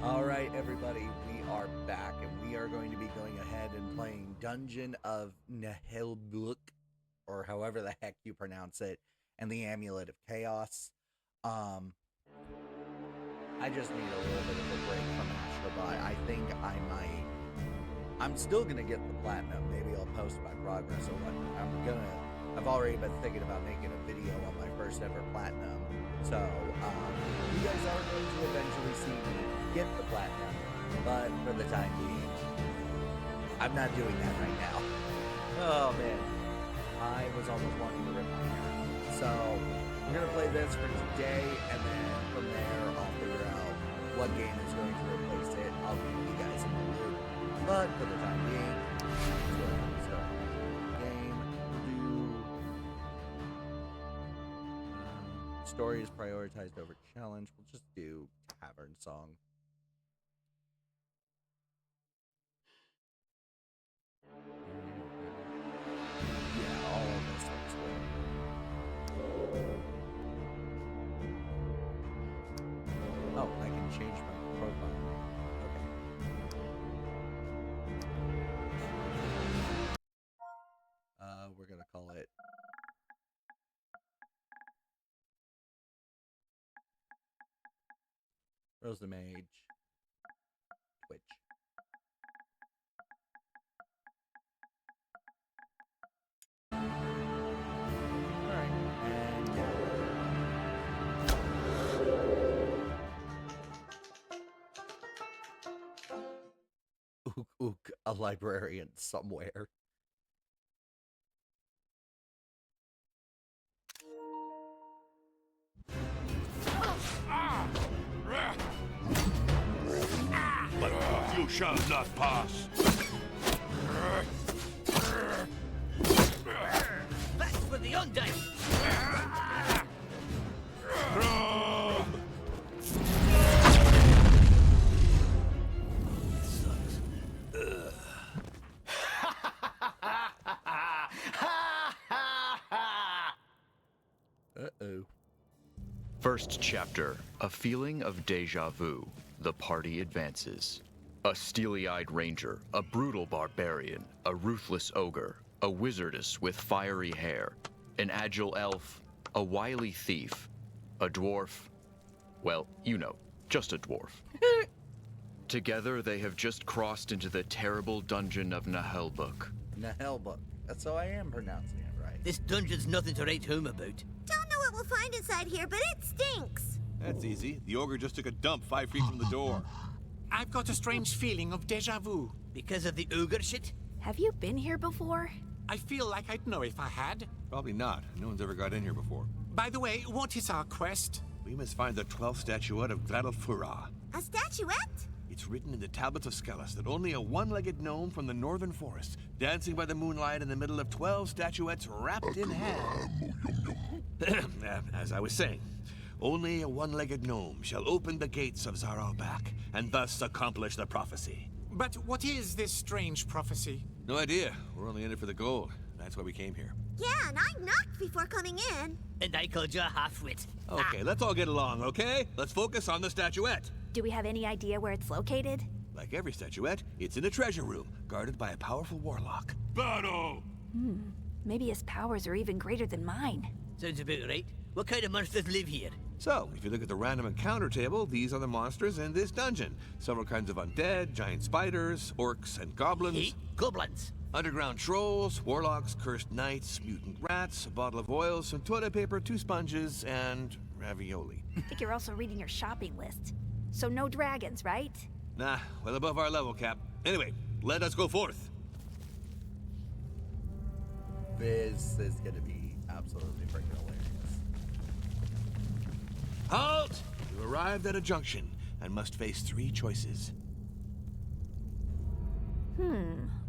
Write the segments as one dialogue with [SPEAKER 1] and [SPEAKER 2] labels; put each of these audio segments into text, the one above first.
[SPEAKER 1] Alright everybody, we are back and we are going to be going ahead and playing Dungeon of Naheulbeuk, or however the heck you pronounce it, and the Amulet of Chaos. I just need a little bit of a break from Astrobot. I think I'm still gonna get the platinum. Maybe I'll post my progress or whatnot. I've already been thinking about making a video on my first ever platinum. So, you guys are going to eventually see me get the platinum, but for the time being, I'm not doing that right now. Oh man, I was almost wanting to rip my hair out. So, we're going to play this for today, and then from there, I'll figure out what game is going to replace it. I'll keep you guys in the loop, but for the time being, let's go ahead and start the game. Story is prioritized over challenge. We'll just do Tavern Song. Yeah, all of this looks good. Oh, I can change my profile. Okay. We're gonna call it RozetheMage Twitch. Alright, and Ook, a librarian somewhere.
[SPEAKER 2] But you shall not pass.
[SPEAKER 3] That's for the undead.
[SPEAKER 1] Uh-oh.
[SPEAKER 4] First chapter, a feeling of deja vu. The party advances. A steely-eyed ranger, a brutal barbarian, a ruthless ogre, a wizardess with fiery hair, an agile elf, a wily thief, a dwarf. Well, you know, just a dwarf. Together, they have just crossed into the terrible Dungeon of Naheulbeuk.
[SPEAKER 1] Naheulbeuk. That's how I am pronouncing it right.
[SPEAKER 3] This dungeon's nothing to write home about.
[SPEAKER 5] Don't know what we'll find inside here, but it stinks.
[SPEAKER 2] That's easy. The ogre just took a dump 5 feet from the door.
[SPEAKER 6] I've got a strange feeling of deja vu.
[SPEAKER 3] Because of the ogre shit?
[SPEAKER 7] Have you been here before?
[SPEAKER 6] I feel like I'd know if I had.
[SPEAKER 2] Probably not. No one's ever got in here before.
[SPEAKER 6] By the way, what is our quest?
[SPEAKER 2] We must find the 12th statuette of Gladalfura.
[SPEAKER 5] A statuette?
[SPEAKER 2] It's written in the tablets of Skellis that only a one-legged gnome from the northern forest, dancing by the moonlight in the middle of 12 statuettes wrapped in ham. As I was saying, only a one-legged gnome shall open the gates of Zaralbak, and thus accomplish the prophecy.
[SPEAKER 6] But what is this strange prophecy?
[SPEAKER 2] No idea. We're only in it for the gold. That's why we came here.
[SPEAKER 5] Yeah, and I knocked before coming in.
[SPEAKER 3] And I called you a half-wit.
[SPEAKER 2] Okay, let's all get along, okay? Let's focus on the statuette.
[SPEAKER 7] Do we have any idea where it's located?
[SPEAKER 2] Like every statuette, it's in a treasure room, guarded by a powerful warlock. Battle!
[SPEAKER 7] Maybe his powers are even greater than mine.
[SPEAKER 3] Sounds about right. What kind of monsters live here?
[SPEAKER 2] So, if you look at the random encounter table, these are the monsters in this dungeon. Several kinds of undead, giant spiders, orcs and goblins.
[SPEAKER 3] Hey, goblins.
[SPEAKER 2] Underground trolls, warlocks, cursed knights, mutant rats, a bottle of oil, some toilet paper, 2 sponges, and ravioli.
[SPEAKER 7] I think you're also reading your shopping list. So no dragons, right?
[SPEAKER 2] Nah, well above our level, Cap. Anyway, let us go forth.
[SPEAKER 1] This is gonna be absolutely freaking hilarious.
[SPEAKER 2] Halt! You arrived at a junction and must face 3 choices.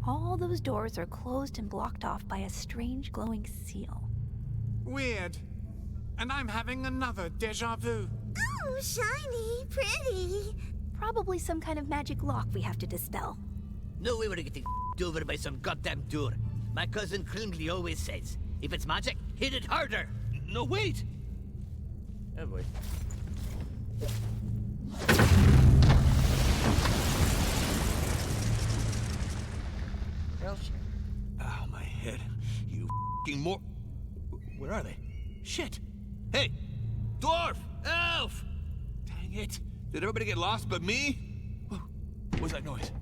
[SPEAKER 7] All those doors are closed and blocked off by a strange glowing seal.
[SPEAKER 6] Weird. And I'm having another deja vu.
[SPEAKER 5] Oh, shiny, pretty.
[SPEAKER 7] Probably some kind of magic lock we have to dispel.
[SPEAKER 3] No way we're getting over by some goddamn door. My cousin Klingly always says, if it's magic, hit it harder.
[SPEAKER 2] No, wait!
[SPEAKER 1] Oh boy. Well, shit.
[SPEAKER 2] Oh, my head. You f***ing more... Where are they? Shit! Hey! Dwarf! Elf! Dang it! Did everybody get lost but me? Whoa. What was that noise?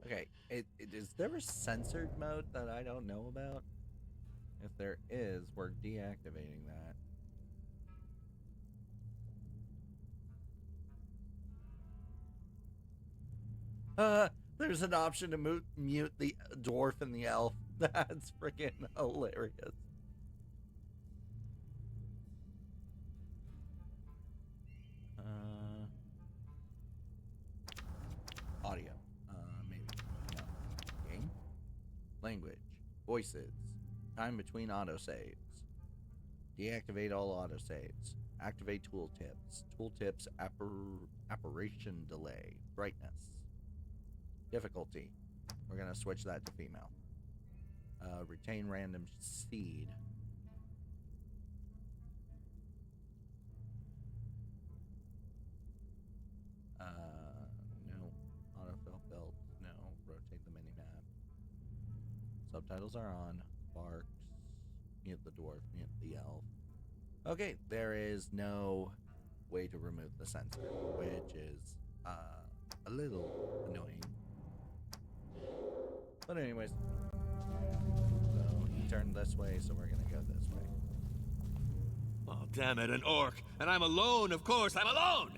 [SPEAKER 1] Okay, is there a censored mode that I don't know about? If there is, we're deactivating that. There's an option to mute the dwarf and the elf. That's freaking hilarious. Audio. Maybe. No. Game. Language. Voices. Time between autosaves. Deactivate all autosaves. Activate tooltips. Tooltips apparition delay. Brightness. Difficulty. We're gonna switch that to female. Retain random seed. No. Autofill belt. No. Rotate the minimap. Subtitles are on. Barks. Mute the dwarf. Mute the elf. Okay, there is no way to remove the sensor, which is a little annoying. But anyways, so he turned this way, so we're gonna go this way.
[SPEAKER 2] Oh, damn it, an orc. And I'm alone, of course, I'm alone!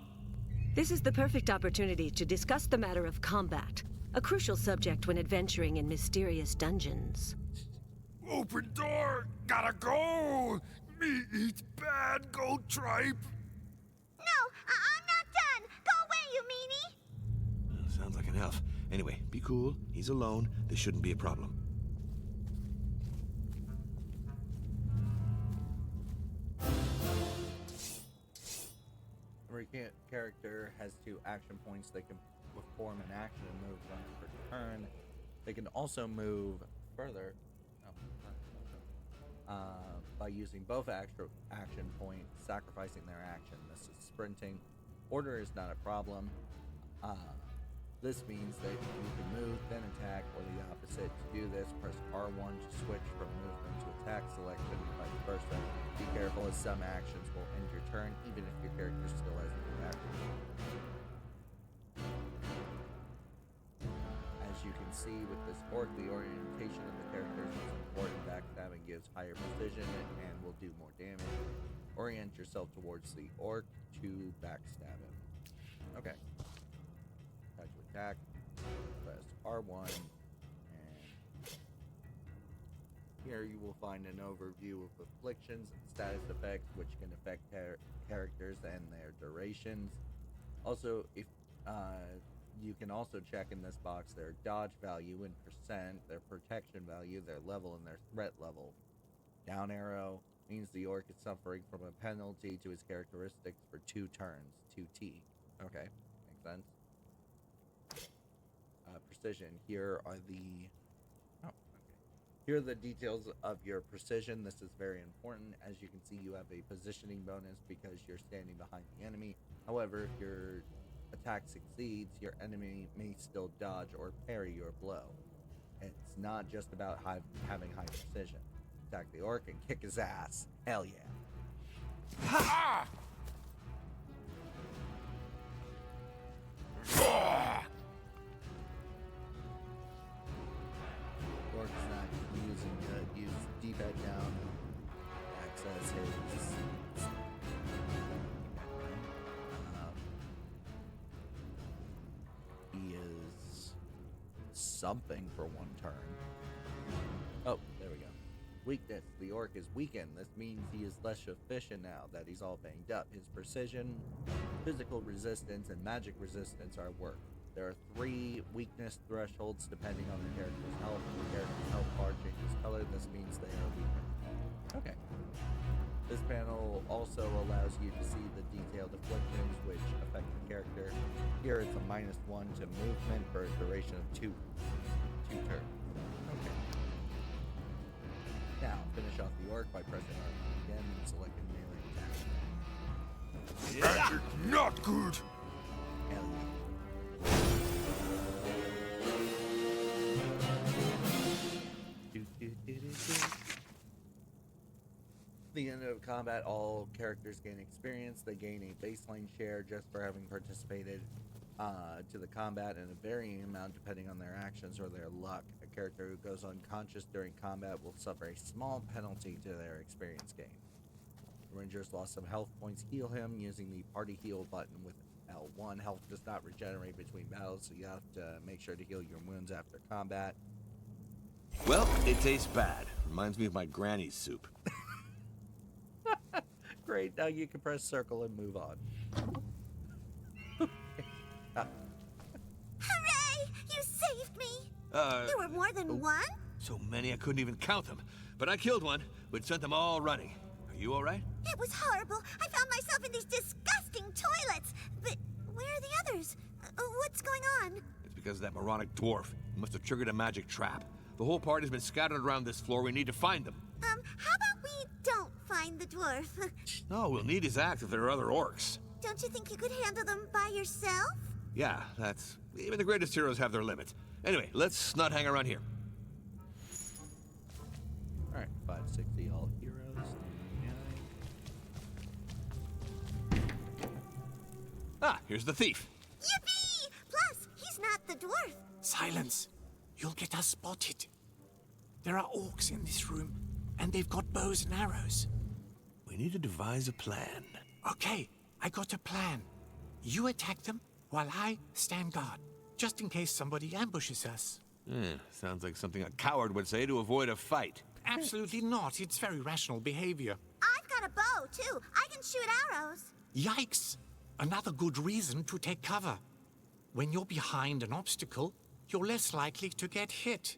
[SPEAKER 8] This is the perfect opportunity to discuss the matter of combat, a crucial subject when adventuring in mysterious dungeons.
[SPEAKER 9] Open door! Gotta go! Me eats bad, go tripe!
[SPEAKER 5] No, I'm not done! Go away, you meanie!
[SPEAKER 2] Sounds like an elf. Anyway, be cool. He's alone. This shouldn't be a problem.
[SPEAKER 1] Every character has 2 action points. They can perform an action and move once per turn. They can also move further by using both action points, sacrificing their action. This is sprinting. Order is not a problem. This means that you can move, then attack, or the opposite. To do this, press R1 to switch from movement to attack selection, vice versa. Be careful, as some actions will end your turn, even if your character still has an action. As you can see with this orc, the orientation of the characters is important. Backstabbing gives higher precision and will do more damage. Orient yourself towards the orc to backstab him. Okay. Try to attack. Press R1. And here you will find an overview of afflictions and status effects, which can affect characters and their durations. Also, if you can also check in this box their dodge value in percent, their protection value, their level, and their threat level. Down arrow means the orc is suffering from a penalty to his characteristics for 2 turns. 2T. Okay, makes sense. Precision. Here are the... Oh, okay. Here are the details of your precision. This is very important. As you can see, you have a positioning bonus because you're standing behind the enemy. However, if your attack succeeds, your enemy may still dodge or parry your blow. It's not just about having high precision. Attack the orc and kick his ass. Hell yeah.
[SPEAKER 9] Ha!
[SPEAKER 1] Orc's not using the use D-pad down and access his he is something for 1 turn. Oh, there we go. Weakness. The orc is weakened. This means he is less efficient now that he's all banged up. His precision, physical resistance, and magic resistance are worked. There are 3 weakness thresholds depending on the character's health. If the character's health bar changes color, this means they are weaker. Okay. This panel also allows you to see the detailed afflictions which affect the character. Here it's a -1 to movement for a duration of 2 turns. Okay. Now, finish off the orc by pressing R1 again and selecting melee attack.
[SPEAKER 9] Magic not good!
[SPEAKER 1] Hell yeah. the end of combat, all characters gain experience. They gain a baseline share just for having participated to the combat, and a varying amount depending on their actions or their luck. A character who goes unconscious during combat will suffer a small penalty to their experience gain. The Ranger's lost some health points. Heal him using the party heal button with L1. Health does not regenerate between battles, so you have to make sure to heal your wounds after combat.
[SPEAKER 2] Well, it tastes bad. Reminds me of my granny's soup.
[SPEAKER 1] Great, now you can press circle and move on.
[SPEAKER 5] Hooray! You saved me! There were more than one?
[SPEAKER 2] So many I couldn't even count them. But I killed one, which sent them all running. Are you all right?
[SPEAKER 5] It was horrible. I found myself in these disgusting toilets. But where are the others? What's going on?
[SPEAKER 2] It's because of that moronic dwarf. He must have triggered a magic trap. The whole party's been scattered around this floor. We need to find them.
[SPEAKER 5] How about we don't find the dwarf?
[SPEAKER 2] No, we'll need his axe if there are other orcs.
[SPEAKER 5] Don't you think you could handle them by yourself?
[SPEAKER 2] Yeah, that's... Even the greatest heroes have their limits. Anyway, let's not hang around here.
[SPEAKER 1] Alright, 560 all heroes.
[SPEAKER 2] Ah, here's the thief.
[SPEAKER 5] Yippee! Plus, he's not the dwarf.
[SPEAKER 6] Silence. You'll get us spotted. There are orcs in this room, and they've got bows and arrows.
[SPEAKER 2] We need to devise a plan.
[SPEAKER 6] Okay, I got a plan. You attack them while I stand guard, just in case somebody ambushes us.
[SPEAKER 2] Sounds like something a coward would say to avoid a fight.
[SPEAKER 6] Absolutely not. It's very rational behavior.
[SPEAKER 5] I've got a bow, too. I can shoot arrows.
[SPEAKER 6] Yikes! Another good reason to take cover. When you're behind an obstacle, you're less likely to get hit.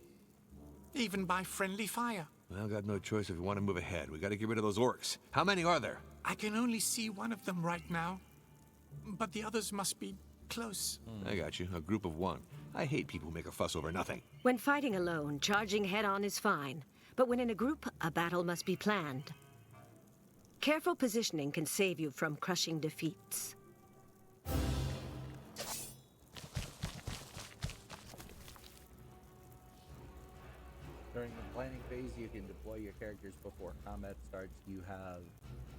[SPEAKER 6] Even by friendly fire.
[SPEAKER 2] Well, got no choice if we want to move ahead. We got to get rid of those orcs. How many are there?
[SPEAKER 6] I can only see one of them right now. But the others must be close.
[SPEAKER 2] I got you. A group of one. I hate people who make a fuss over nothing.
[SPEAKER 8] When fighting alone, charging head-on is fine. But when in a group, a battle must be planned. Careful positioning can save you from crushing defeats.
[SPEAKER 1] During the planning phase, you can deploy your characters before combat starts.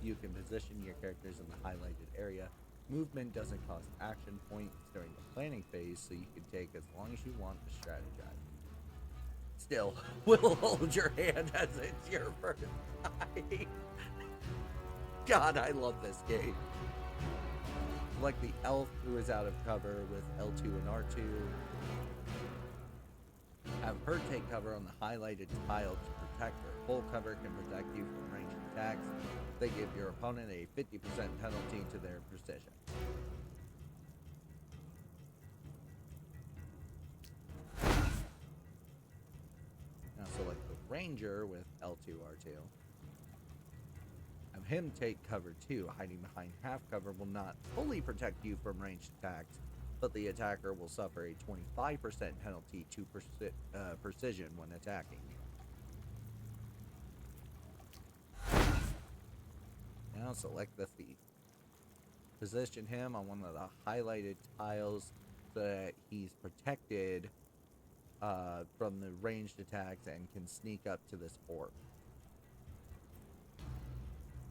[SPEAKER 1] You can position your characters in the highlighted area. Movement doesn't cost action points during the planning phase, so you can take as long as you want to strategize. Still, we'll hold your hand as it's your first fight. God, I love this game. Like the elf who is out of cover with L2 and R2. Have her take cover on the highlighted tile to protect her. Full cover can protect you from ranged attacks. They give your opponent a 50% penalty to their precision. Now select the ranger with L2, R2. Have him take cover too. Hiding behind half cover will not fully protect you from ranged attacks, but the attacker will suffer a 25% penalty to precision when attacking. Now select the thief. Position him on one of the highlighted tiles so that he's protected from the ranged attacks and can sneak up to this orb.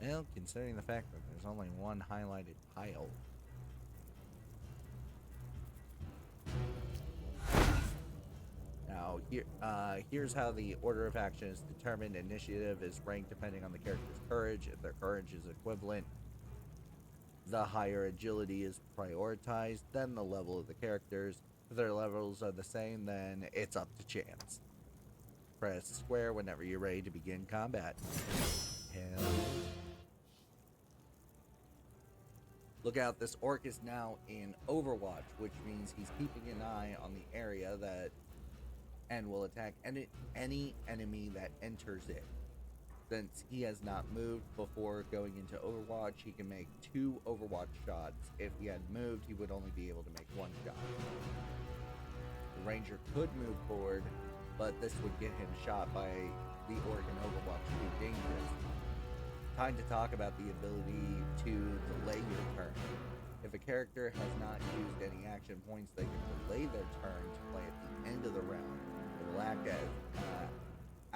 [SPEAKER 1] Well, considering the fact that there's only one highlighted tile. Now, here's how the order of action is determined. Initiative is ranked depending on the character's courage. If their courage is equivalent, the higher agility is prioritized, then the level of the characters. If their levels are the same, then it's up to chance. Press square whenever you're ready to begin combat. Hell. Look out, this orc is now in Overwatch, which means he's keeping an eye on the area and will attack any enemy that enters it. Since he has not moved before going into Overwatch, he can make 2 Overwatch shots. If he had moved, he would only be able to make 1 shot. The ranger could move forward, but this would get him shot by the orc in Overwatch too dangerous. Time to talk about the ability to delay your turn. If a character has not used any action points, they can delay their turn to play at the end of the round. It will act as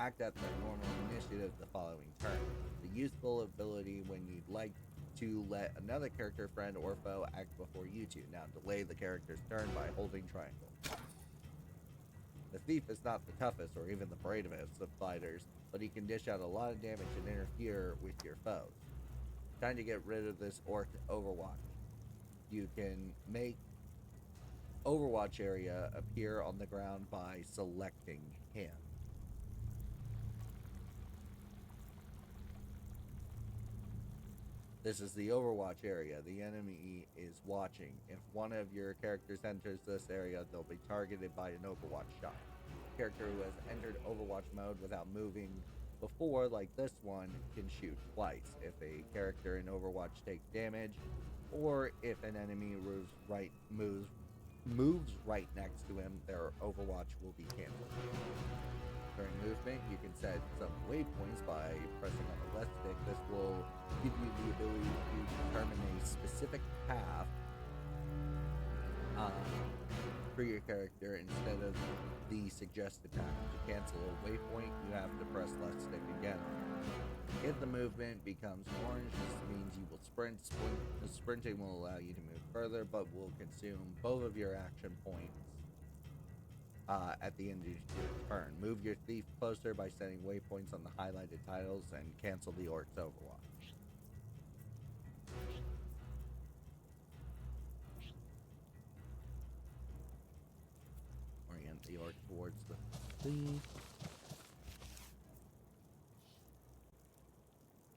[SPEAKER 1] act at their normal initiative the following turn. The useful ability when you'd like to let another character, friend, or foe act before you two. Now delay the character's turn by holding triangle. The thief is not the toughest or even the bravest of fighters, but he can dish out a lot of damage and interfere with your foes. Time to get rid of this orc Overwatch. You can make Overwatch area appear on the ground by selecting him. This is the Overwatch area. The enemy is watching. If one of your characters enters this area, they'll be targeted by an Overwatch shot. A character who has entered Overwatch mode without moving before, like this one, can shoot twice. If a character in Overwatch takes damage, or if an enemy moves right next to him, their Overwatch will be canceled. During movement, you can set some waypoints by pressing on the left stick. This will give you the ability to determine a specific path for your character instead of the suggested path. To cancel a waypoint, you have to press left stick again. If the movement becomes orange, this means you will sprint. Sprinting will allow you to move further, but will consume both of your action points at the end of your turn. Move your thief closer by setting waypoints on the highlighted tiles and cancel the orc's Overwatch. Orient the orc towards the thief.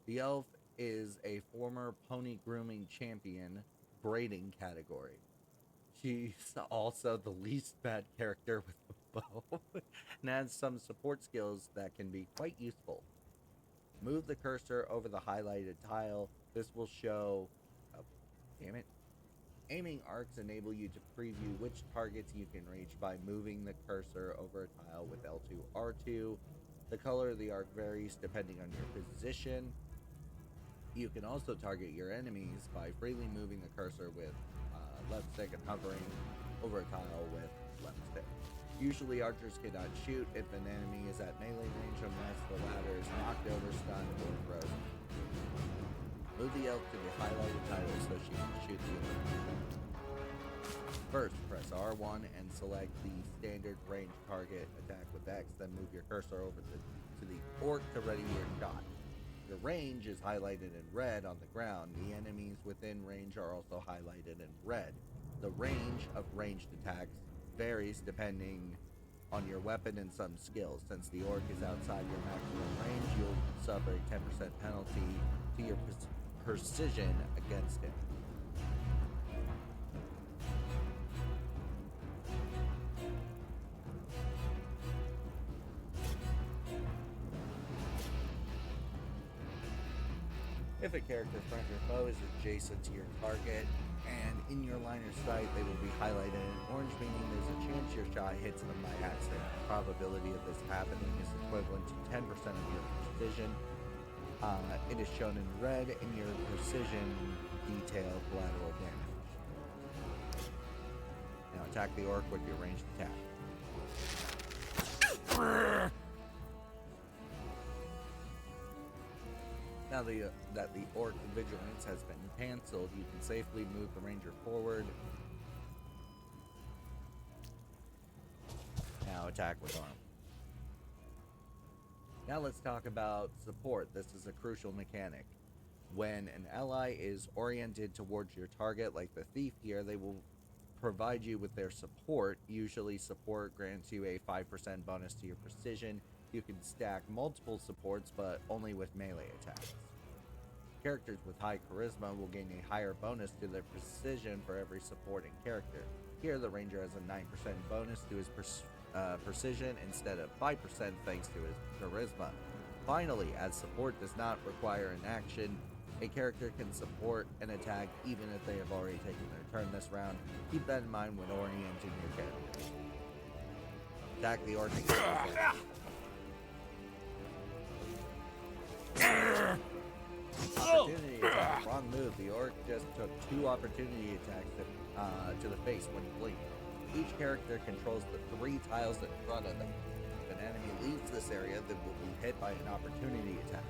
[SPEAKER 1] The elf is a former pony grooming champion, braiding category. She's also the least bad character with a bow and has some support skills that can be quite useful. Move the cursor over the highlighted tile. This will show... Oh, damn it. Aiming arcs enable you to preview which targets you can reach by moving the cursor over a tile with L2, R2. The color of the arc varies depending on your position. You can also target your enemies by freely moving the cursor with left stick and hovering over a tile with left stick. Usually archers cannot shoot if an enemy is at melee range unless the latter is knocked over, stunned, or frozen. Move the elf to the highlighted tile so she can shoot the enemy. First, press R1 and select the standard range target attack with X, then move your cursor over to the orc to ready your shot. Your range is highlighted in red on the ground. The enemies within range are also highlighted in red. The range of ranged attacks varies depending on your weapon and some skills. Since the orc is outside your maximum range, you'll suffer a 10% penalty to your precision against him. If a character, friend, or foe is adjacent to your target and in your line of sight, they will be highlighted in orange, meaning there's a chance your shot hits them by accident. The probability of this happening is equivalent to 10% of your precision. It is shown in red in your precision detail collateral damage. Now attack the orc with your ranged attack. Now that the orc vigilance has been cancelled, you can safely move the ranger forward. Now attack with arm. Now let's talk about support. This is a crucial mechanic. When an ally is oriented towards your target, like the thief here, they will provide you with their support. Usually support grants you a 5% bonus to your precision. You can stack multiple supports, but only with melee attacks. Characters with high charisma will gain a higher bonus to their precision for every supporting character. Here, the ranger has a 9% bonus to his precision instead of 5% thanks to his charisma. Finally, as support does not require an action, a character can support an attack even if they have already taken their turn this round. Keep that in mind when orienting your character. Attack the orc. Opportunity attack. Wrong move. The orc just took 2 opportunity attacks to the face when he blinked. Each character controls the 3 tiles in front of them. If an enemy leaves this area, they will be hit by an opportunity attack.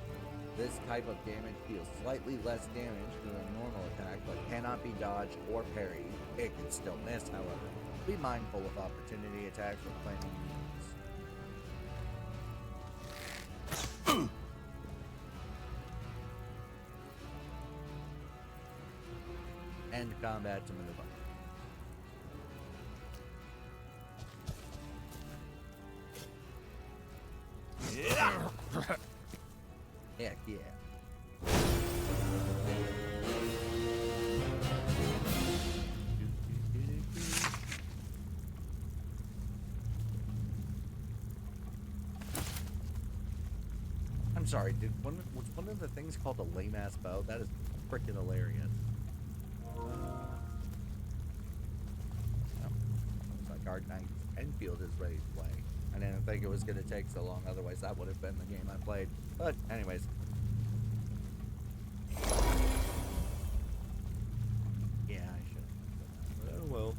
[SPEAKER 1] This type of damage deals slightly less damage than a normal attack, but cannot be dodged or parried. It can still miss, however. Be mindful of opportunity attacks when planning units. End combat to move on. Heck yeah. I'm sorry, was one of the things called a lame ass bow? That is freaking hilarious. Looks like our Knight Enfield is ready to play. I didn't think it was going to take so long, otherwise that would have been the game I played. But anyways. Yeah, I should have. Oh well.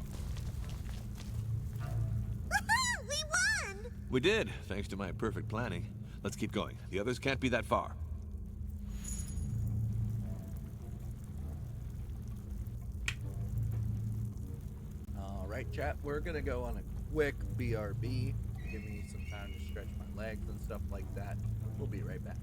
[SPEAKER 5] Woohoo! We won!
[SPEAKER 2] We did, thanks to my perfect planning. Let's keep going. The others can't be that far.
[SPEAKER 1] Alright, chat, we're gonna go on a quick BRB. Give me some time to stretch my legs and stuff like that. We'll be right back.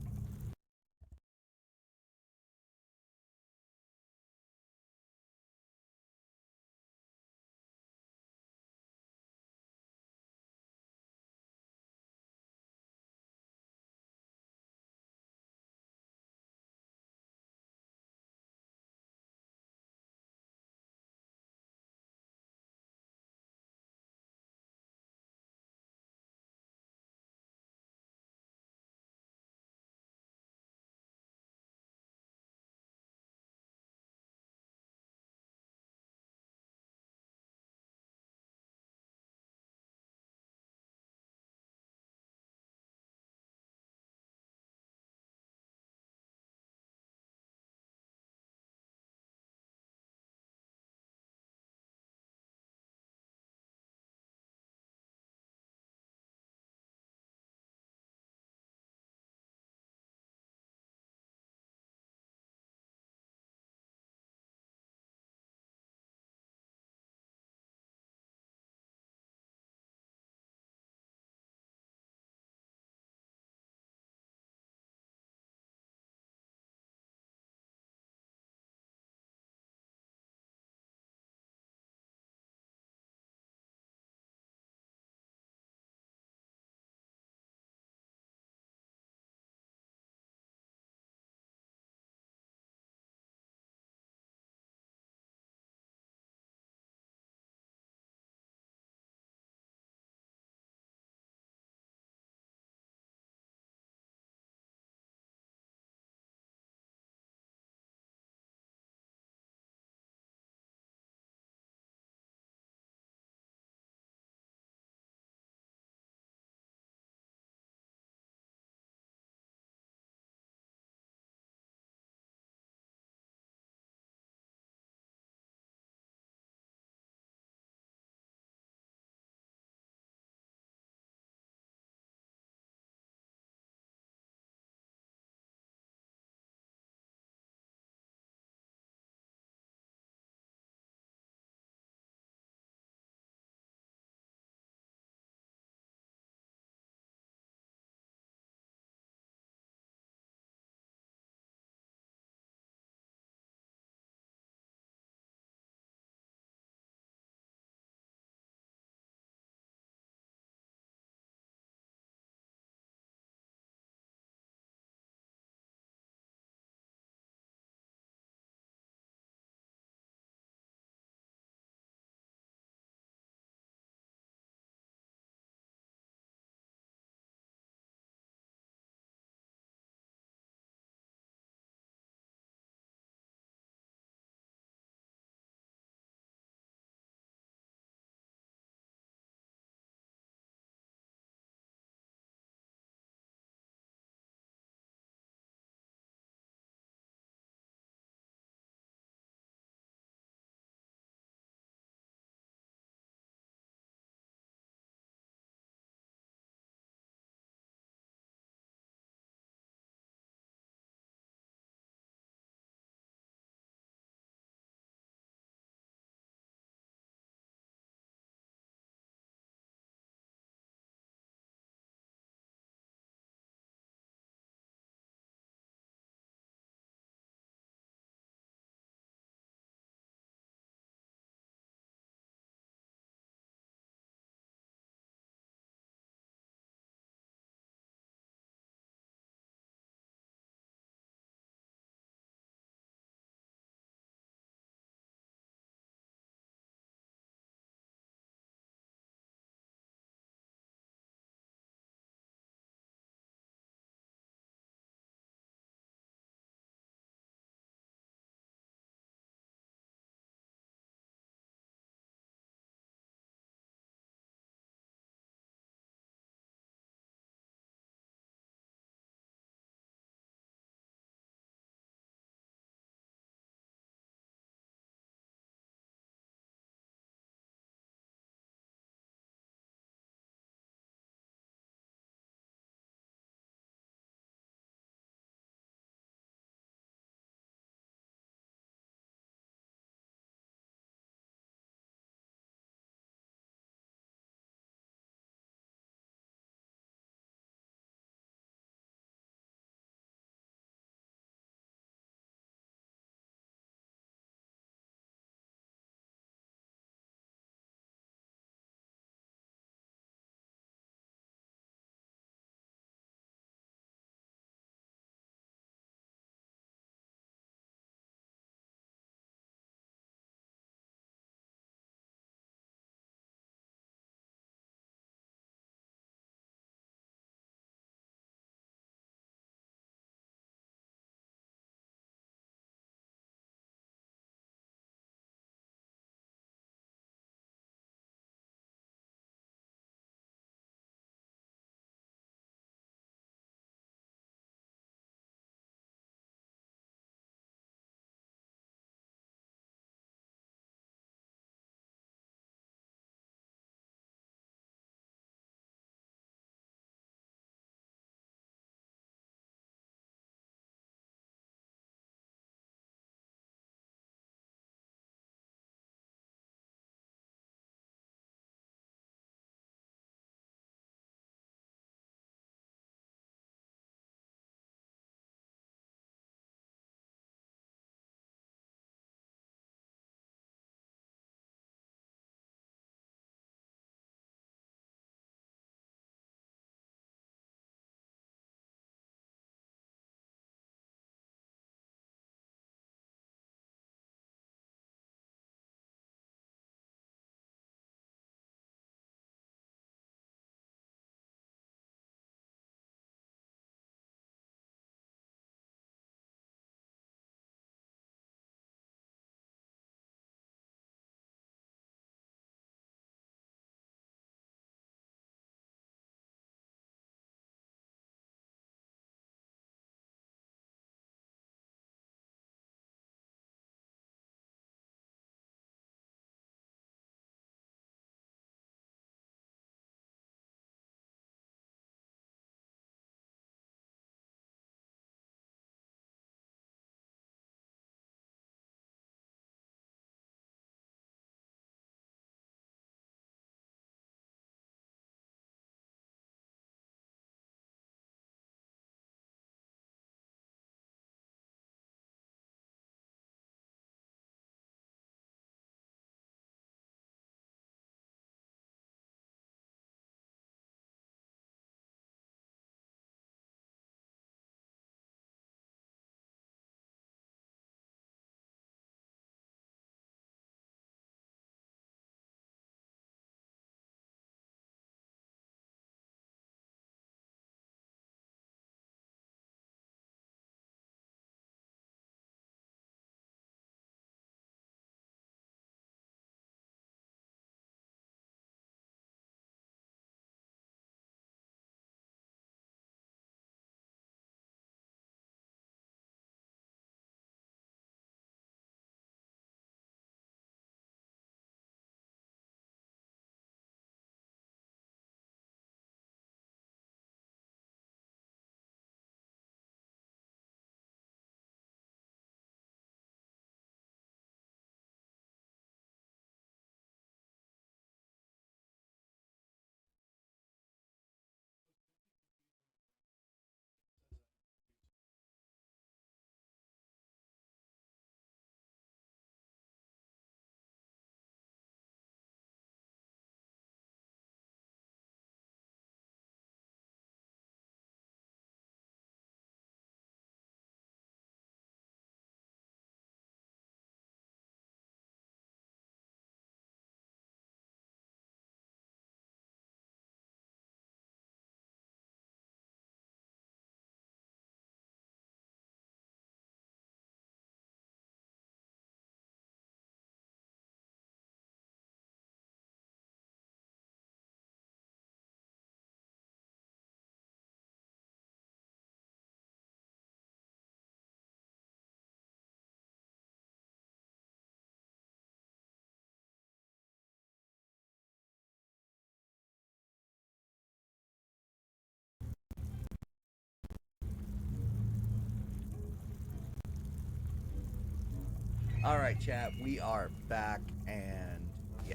[SPEAKER 1] All right, chat. We are back, and yeah.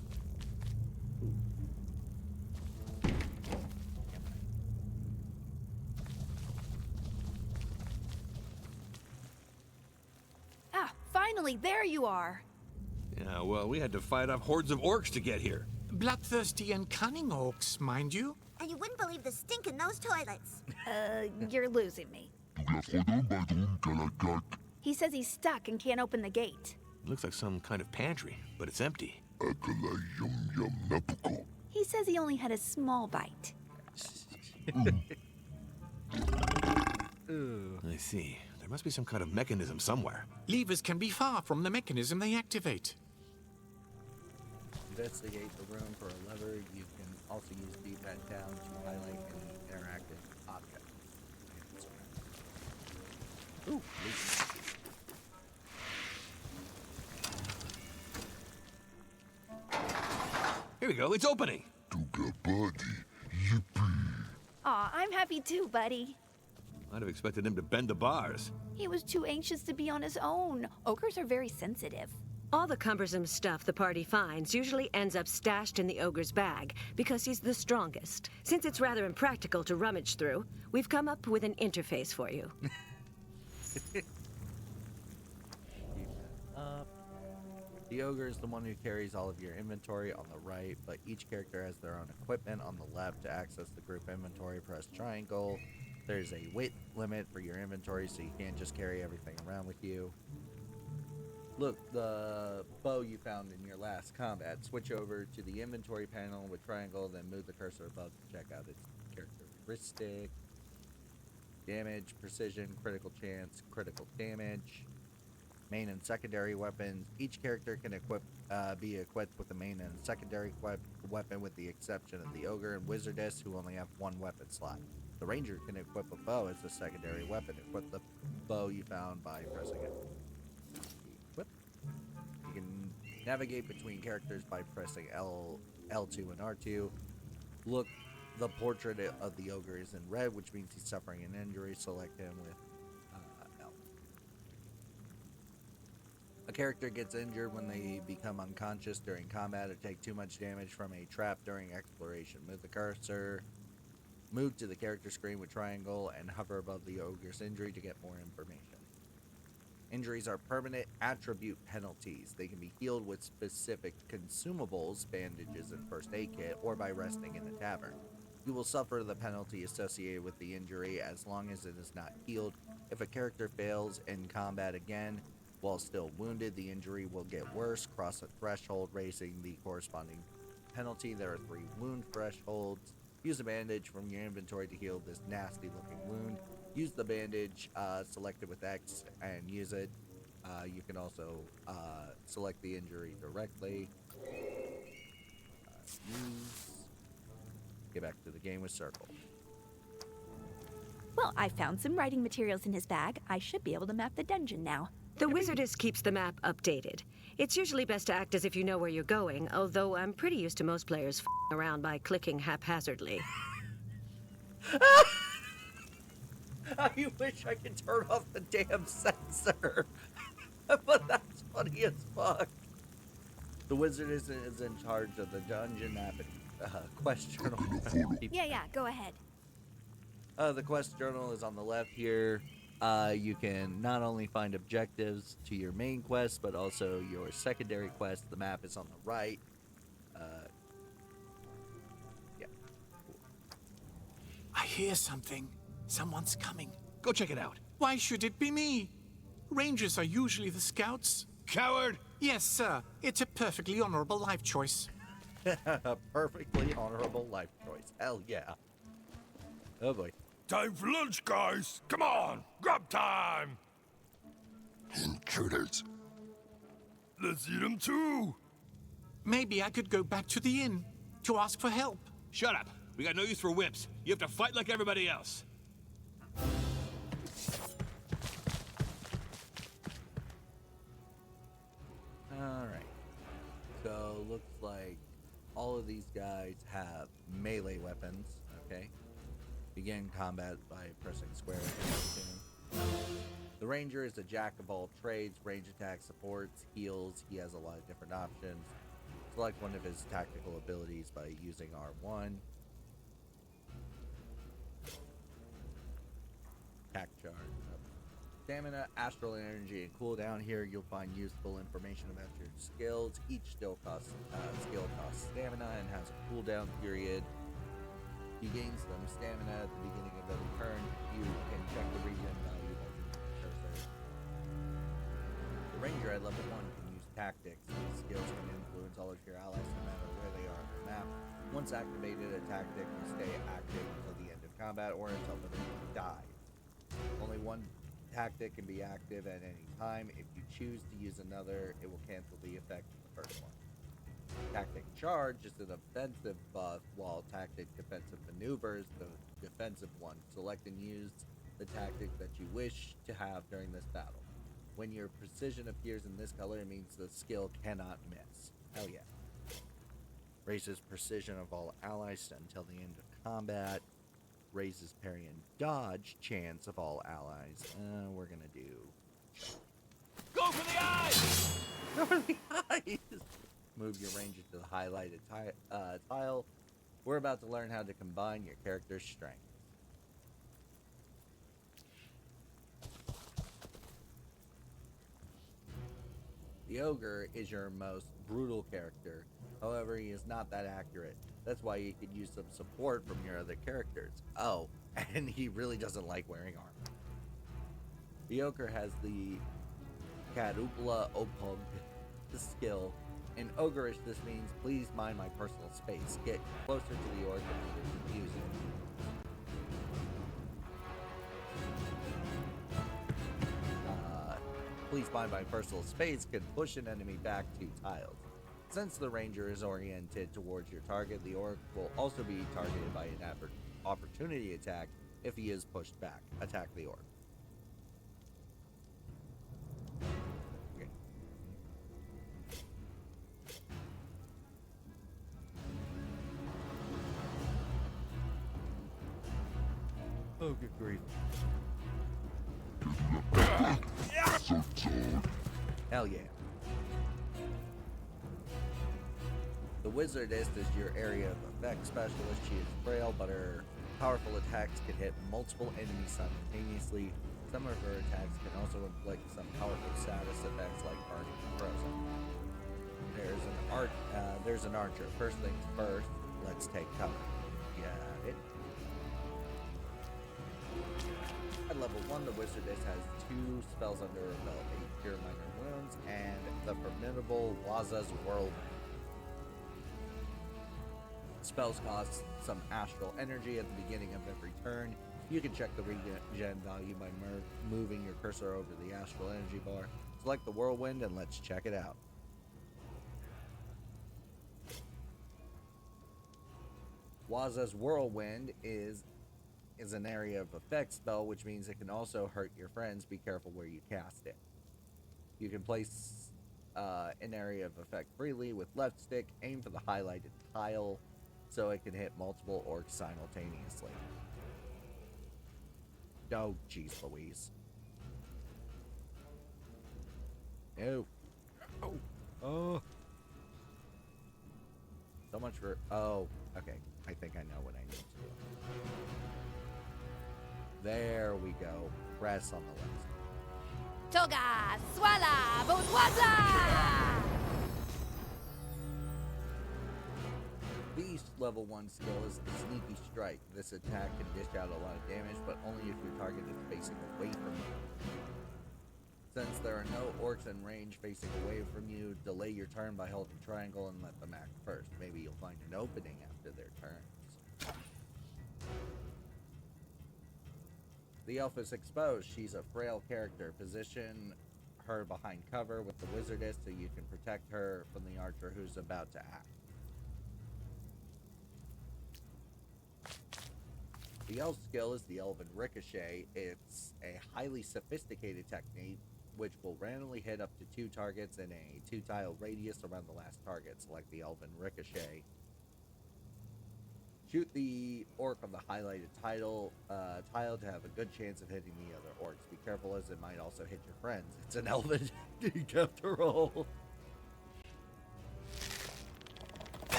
[SPEAKER 7] Ah, finally, there you are.
[SPEAKER 2] Yeah, well, we had to fight off hordes of orcs to get here.
[SPEAKER 6] Bloodthirsty and cunning orcs, mind you.
[SPEAKER 5] And you wouldn't believe the stink in those toilets.
[SPEAKER 7] You're losing me. He says he's stuck and can't open the gate.
[SPEAKER 2] Looks like some kind of pantry, but it's empty.
[SPEAKER 7] He says he only had a small bite.
[SPEAKER 2] I see. There must be some kind of mechanism somewhere.
[SPEAKER 6] Levers can be far from the mechanism they activate.
[SPEAKER 1] Investigate the room for a lever. You can also use D-pad down to highlight any interactive object. Ooh, leaf.
[SPEAKER 2] Here we go, it's opening!
[SPEAKER 7] Aw, I'm happy too, buddy.
[SPEAKER 2] I'd have expected him to bend the bars.
[SPEAKER 7] He was too anxious to be on his own. Ogres are very sensitive.
[SPEAKER 8] All the cumbersome stuff the party finds usually ends up stashed in the ogre's bag because he's the strongest. Since it's rather impractical to rummage through, we've come up with an interface for you.
[SPEAKER 1] The ogre is the one who carries all of your inventory on the right, but each character has their own equipment on the left. To access the group inventory, press triangle. There's a weight limit for your inventory, so you can't just carry everything around with you. Look, the bow you found in your last combat. Switch over to the inventory panel with triangle, then move the cursor above to check out its characteristic. Damage, precision, critical chance, critical damage. Main and secondary weapons. Each character can be equipped with a main and secondary weapon, with the exception of the ogre and wizardess, who only have one weapon slot. The ranger can equip a bow as a secondary weapon. Equip the bow you found by pressing it. Equip. You can navigate between characters by pressing L2 and R2. Look, the portrait of the ogre is in red, which means he's suffering an injury. Select him with L. A character gets injured when they become unconscious during combat or take too much damage from a trap during exploration. Move to the character screen with triangle and hover above the ogre's injury to get more information. Injuries are permanent attribute penalties. They can be healed with specific consumables, bandages, and first aid kit, or by resting in a tavern. You will suffer the penalty associated with the injury as long as it is not healed. If a character fails in combat again while still wounded, the injury will get worse. Cross a threshold, raising the corresponding penalty. There are 3 wound thresholds. Use a bandage from your inventory to heal this nasty-looking wound. Use the bandage selected with X and use it. You can also select the injury directly. Get back to the game with circle.
[SPEAKER 7] Well, I found some writing materials in his bag. I should be able to map the dungeon now.
[SPEAKER 8] The wizardess keeps the map updated. It's usually best to act as if you know where you're going, although I'm pretty used to most players f***ing around by clicking haphazardly.
[SPEAKER 1] I wish I could turn off the damn sensor. But that's funny as fuck. The wizard is in charge of the dungeon map and quest journal.
[SPEAKER 7] Yeah, go ahead.
[SPEAKER 1] The quest journal is on the left here. You can not only find objectives to your main quest, but also your secondary quest. The map is on the right. Yeah.
[SPEAKER 6] I hear something. Someone's coming.
[SPEAKER 2] Go check it out.
[SPEAKER 6] Why should it be me? Rangers are usually the scouts.
[SPEAKER 2] Coward!
[SPEAKER 6] Yes, sir. It's a perfectly honorable life choice.
[SPEAKER 1] A perfectly honorable life choice. Hell yeah. Oh boy.
[SPEAKER 9] Time for lunch, guys. Come on, grub time. Intruders. Let's eat them too.
[SPEAKER 6] Maybe I could go back to the inn to ask for help.
[SPEAKER 2] Shut up. We got no use for whips. You have to fight like everybody else.
[SPEAKER 1] Alright. So, looks like all of these guys have melee weapons. Okay. Begin combat by pressing square. The ranger is a jack of all trades, range attack, supports, heals. He has a lot of different options. Select one of his tactical abilities by using R1. Attack charge. Stamina, astral energy, and cooldown. Here you'll find useful information about your skills. Each skill costs stamina and has a cooldown period. You gain some stamina at the beginning of every turn. You can check the regen value by using the cursor. The ranger at level 1 can use tactics. These skills can influence all of your allies no matter where they are on the map. Once activated, a tactic will stay active until the end of combat or until the enemy dies. Only one tactic can be active at any time. If you choose to use another, it will cancel the effect of the first one. Tactic charge is an offensive buff, while tactic defensive maneuver is the defensive one. Select and use the tactic that you wish to have during this battle. When your precision appears in this color, it means the skill cannot miss. Hell yeah. Raises precision of all allies until the end of combat. Raises parry and dodge chance of all allies. We're gonna do...
[SPEAKER 2] Go for the eyes!
[SPEAKER 1] Go for the eyes! Move your ranger to the highlighted tile. We're about to learn how to combine your character's strength. The ogre is your most brutal character. However, he is not that accurate. That's why you could use some support from your other characters. Oh, and he really doesn't like wearing armor. The ogre has the Kadupla Opug skill. In ogreish, this means please mind my personal space. Get closer to the orc and use it. Please mind my personal space can push an enemy back 2 tiles. Since the ranger is oriented towards your target, the orc will also be targeted by an opportunity attack if he is pushed back. Attack the orc. Okay. Oh, good grief. Hell yeah. The wizardess is your area of effect specialist. She is frail, but her powerful attacks can hit multiple enemies simultaneously. Some of her attacks can also inflict some powerful status effects like burning and frozen. There's an archer. First things first, let's take cover. Got it. At level 1, the wizardess has 2 spells under her belt: a Cure Minor Wounds and the formidable Waza's Whirlwind. Spells cost some astral energy at the beginning of every turn. You can check the regen value by moving your cursor over the astral energy bar. Select the Whirlwind and let's check it out. Waza's Whirlwind is an area of effect spell, which means it can also hurt your friends. Be careful where you cast it. You can place an area of effect freely with left stick. Aim for the highlighted tile so it can hit multiple orcs simultaneously. Oh, jeez Louise. No. Oh. So much for... Oh, okay. I think I know what I need to do. There we go. Press on the left.
[SPEAKER 7] Toga, Swala, Bodwaza!
[SPEAKER 1] Beast level 1 skill is the Sneaky Strike. This attack can dish out a lot of damage, but only if your target is facing away from you. Since there are no orcs in range facing away from you, delay your turn by holding triangle and let them act first. Maybe you'll find an opening after their turns. The elf is exposed. She's a frail character. Position her behind cover with the wizardess so you can protect her from the archer who's about to act. The elf skill is the Elven Ricochet. It's a highly sophisticated technique which will randomly hit up to 2 targets in a 2-tile radius around the last target. Select the Elven Ricochet. Shoot the orc on the highlighted tile to have a good chance of hitting the other orcs. Be careful as it might also hit your friends. It's an elven geek after all.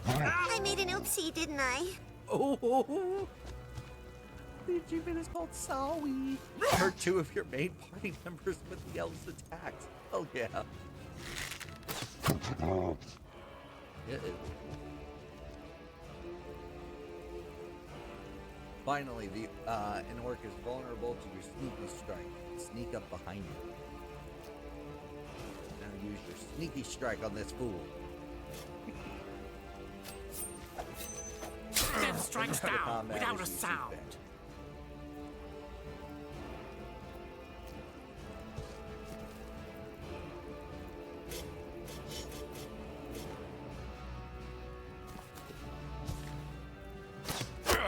[SPEAKER 5] I made an oopsie, didn't I?
[SPEAKER 1] Oh, the achievement is called Sawi. Hurt 2 of your main party members with the elves' attacks. Oh yeah. Finally, an orc is vulnerable to your sneaky strike. Sneak up behind you. Now use your sneaky strike on this fool.
[SPEAKER 6] Death strikes down without a sound.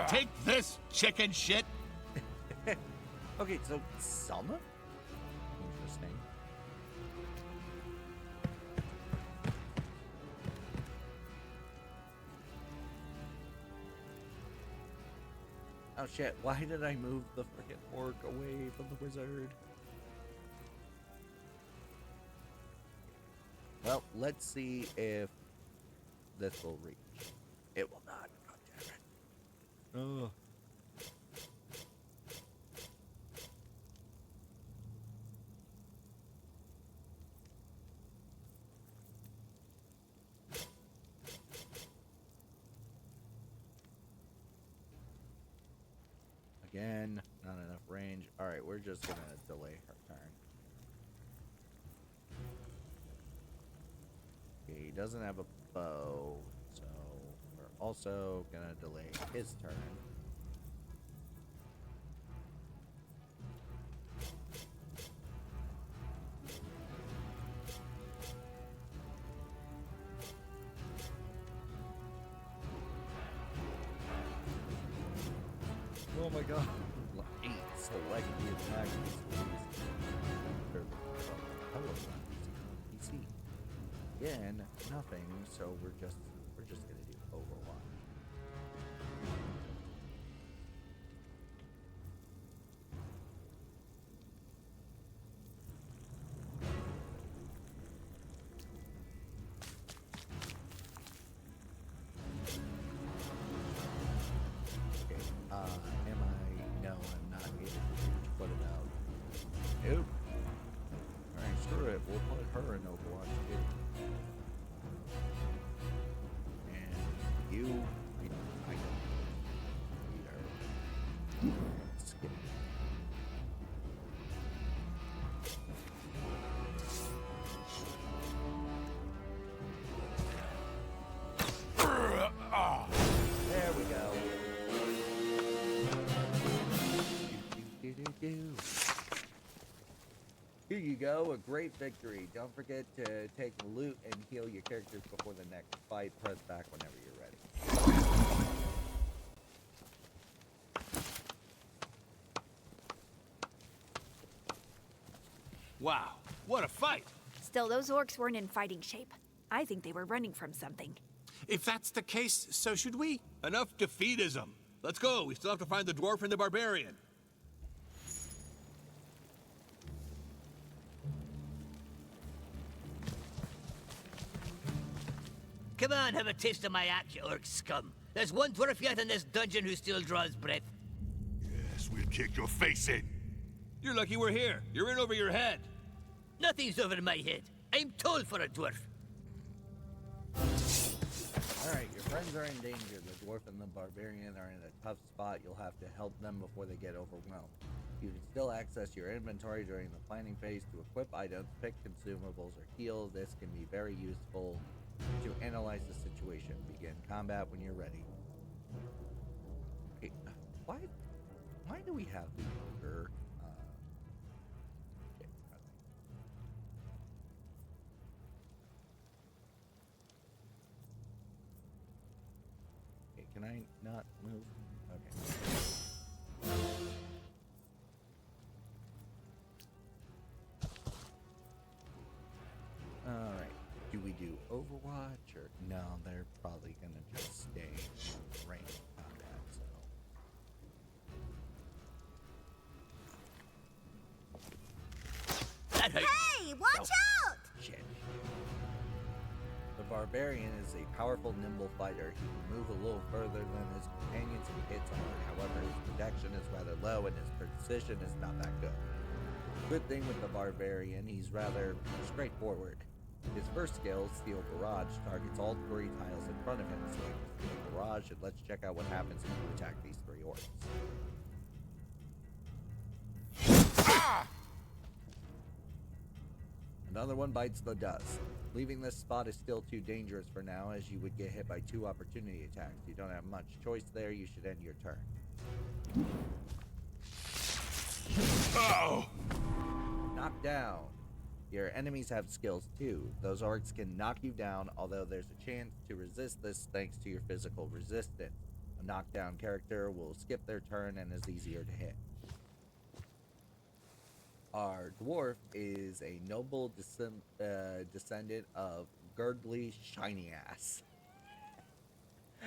[SPEAKER 2] Take this, chicken shit!
[SPEAKER 1] Okay, so Selma? Interesting. Oh shit, why did I move the frickin' orc away from the wizard? Well, let's see if this will reach. It will not. God damn it. Ugh. Again, not enough range. Alright, we're just gonna delay her turn. Okay, he doesn't have a bow, so we're also gonna delay his turn. Oh my god. 8 select the attack PC. Again, nothing, so we're just gonna do Overwatch. No, I'm not able to put it out. Nope. Alright, screw it. We'll put her in Overwatch too. And you know, I don't need her. Skip. There we go. Here you go, a great victory. Don't forget to take the loot and heal your characters before the next fight. Press back whenever you're ready.
[SPEAKER 2] Wow, what a fight!
[SPEAKER 7] Still, those orcs weren't in fighting shape. I think they were running from something.
[SPEAKER 6] If that's the case, so should we.
[SPEAKER 2] Enough defeatism. Let's go. We still have to find the dwarf and the barbarian.
[SPEAKER 3] Come on, have a taste of my axe, you orc scum. There's one dwarf yet in this dungeon who still draws breath.
[SPEAKER 9] Yes, we'll kick your face in.
[SPEAKER 2] You're lucky we're here. You're in over your head.
[SPEAKER 3] Nothing's over my head. I'm told for a dwarf.
[SPEAKER 1] Alright, your friends are in danger. The dwarf and the barbarian are in a tough spot. You'll have to help them before they get overwhelmed. You can still access your inventory during the planning phase to equip items, pick consumables, or heal. This can be very useful to analyze the situation. Begin combat when you're ready. Okay, why do we have the ogre? Okay, okay, can I not move? Okay. Alright, do we do Overwatch? Overwatch, or no? They're probably gonna just stay in range combat. So.
[SPEAKER 5] Hey, watch out!
[SPEAKER 1] Shit. The Barbarian is a powerful, nimble fighter. He can move a little further than his companions and hits hard. However, his protection is rather low and his precision is not that good. Good thing with the Barbarian, he's rather straightforward. His first skill, Steel Barrage, targets all 3 tiles in front of him. So Steel Barrage, and let's check out what happens if you attack these 3 orcs. Another one bites the dust. Leaving this spot is still too dangerous for now, as you would get hit by 2 opportunity attacks. You don't have much choice there. You should end your turn.
[SPEAKER 9] Oh!
[SPEAKER 1] Knock down. Your enemies have skills too. Those orcs can knock you down, although there's a chance to resist this thanks to your physical resistance. A knockdown character will skip their turn and is easier to hit. Our dwarf is a noble descendant of Gurdly Shiny Ass,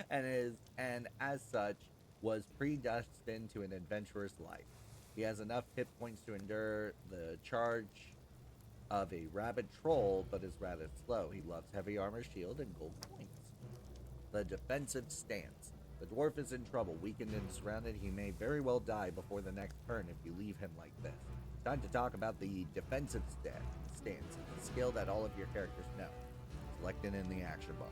[SPEAKER 1] and as such was predestined to an adventurous life. He has enough hit points to endure the charge of a rabid troll, but is rather slow. He loves heavy armor, shield, and gold coins. The defensive stance. The dwarf is in trouble. Weakened and surrounded, he may very well die before the next turn if you leave him like this. Time to talk about the defensive stance, a skill that all of your characters know. Selected in the action bar.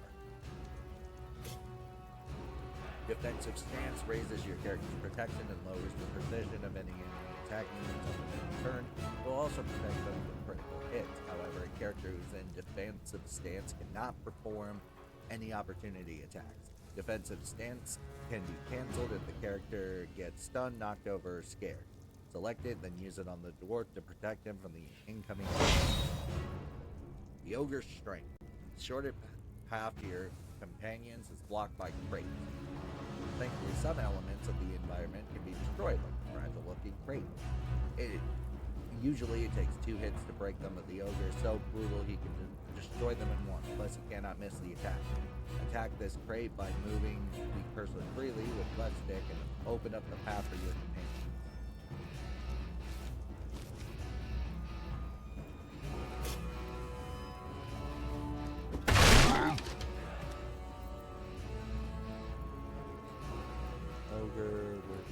[SPEAKER 1] Defensive stance raises your character's protection and lowers the precision of any enemy attacking you until the end of the turn. It will also protect them from critical hits. However, a character who's in defensive stance cannot perform any opportunity attacks. Defensive stance can be cancelled if the character gets stunned, knocked over, or scared. Select it, then use it on the dwarf to protect him from the incoming attacks. The Ogre's Strength. The shortest path to your companions is blocked by crates. Thankfully, some elements of the environment can be destroyed, like a fragile-looking crate. Usually it takes 2 hits to break them, but the ogre is so brutal he can destroy them in one, plus he cannot miss the attack. Attack this crate by moving the cursor freely with left stick and open up the path for your companions. Ogre with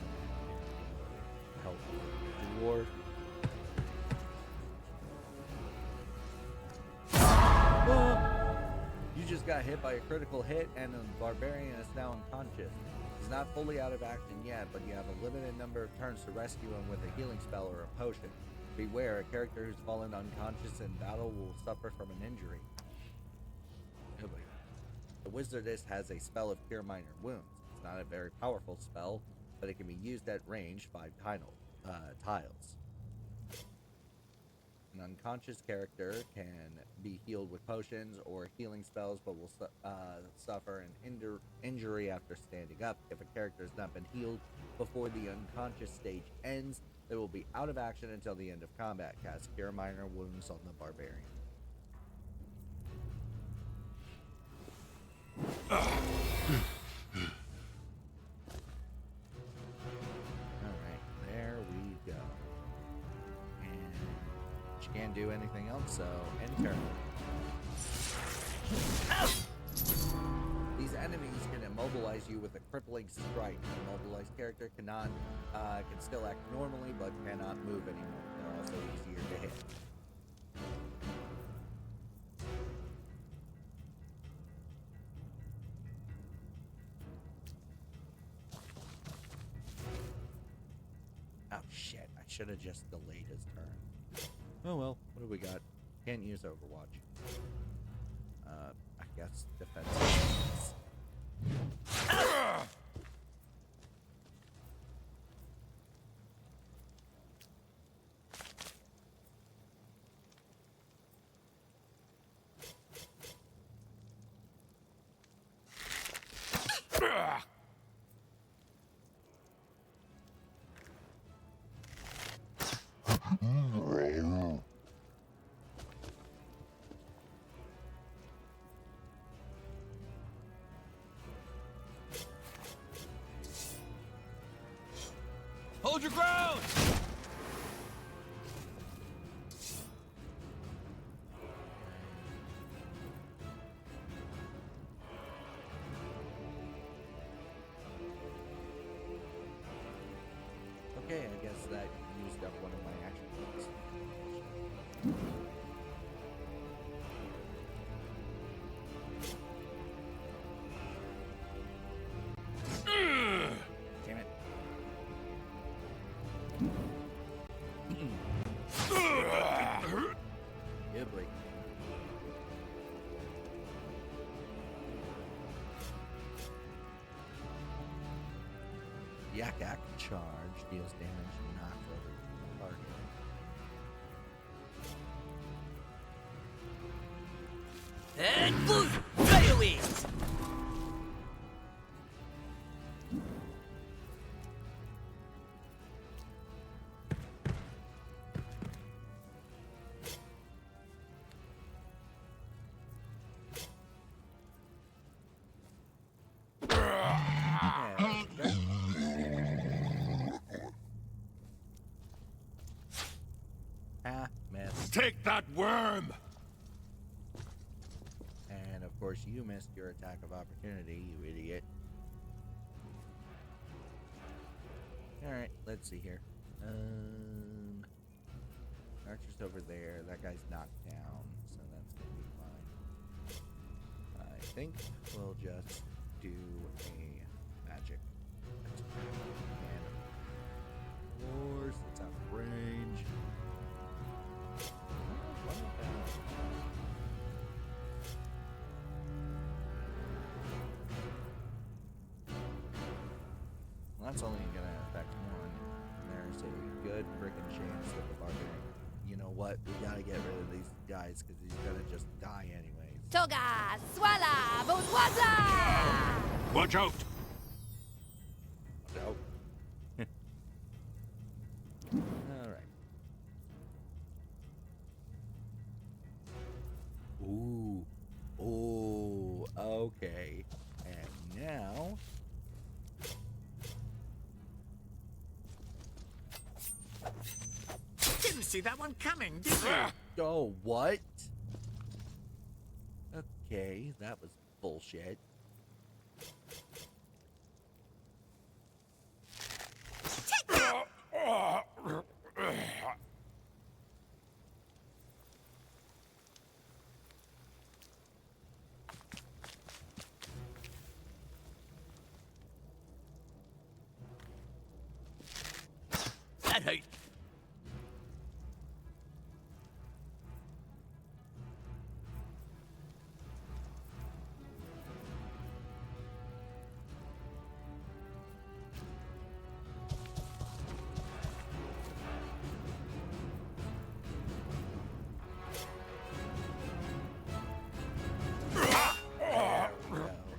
[SPEAKER 1] help dwarf. You just got hit by a critical hit, and the barbarian is now unconscious. He's not fully out of action yet, but you have a limited number of turns to rescue him with a healing spell or a potion. Beware, a character who's fallen unconscious in battle will suffer from an injury. The wizardess has a spell of Cure Minor Wounds. It's not a very powerful spell, but it can be used at range 5 tiles. An unconscious character can be healed with potions or healing spells, but will suffer an injury after standing up. If a character has not been healed before the unconscious stage ends, they will be out of action until the end of combat. Cast Cure Minor Wounds on the barbarian. Alright, there we go. And she can't do anything else, so end turn. These enemies can immobilize you with a crippling strike. An immobilized character can still act normally, but cannot move anymore. They're also easier to hit. Oh shit, I should have just delayed his turn. Oh well, what do we got? Can't use Overwatch. I guess defense.
[SPEAKER 2] Hold your ground!
[SPEAKER 1] Okay, I guess that used up one of my action points. Damn it. Yeah, boy. Yak-Yak charge deals damage knocked over to the target.
[SPEAKER 3] And boom! Fly away!
[SPEAKER 1] Miss.
[SPEAKER 9] Take that worm!
[SPEAKER 1] And of course you missed your attack of opportunity, you idiot. Alright, let's see here. Archer's over there. That guy's knocked down, so that's gonna be fine. I think we'll just do a magic. And of course, it's out of range. Well, that's only gonna affect one. There's a good freaking chance that the barbarian. You know what? We gotta get rid of these guys because he's gonna just die anyways.
[SPEAKER 7] Toga, swala, bourgeoisie!
[SPEAKER 9] Watch out!
[SPEAKER 1] No. All right. Ooh. Ooh. Okay. And now.
[SPEAKER 6] Didn't see that one coming, did you?
[SPEAKER 1] Oh, what? Okay, that was bullshit.
[SPEAKER 3] That hurt.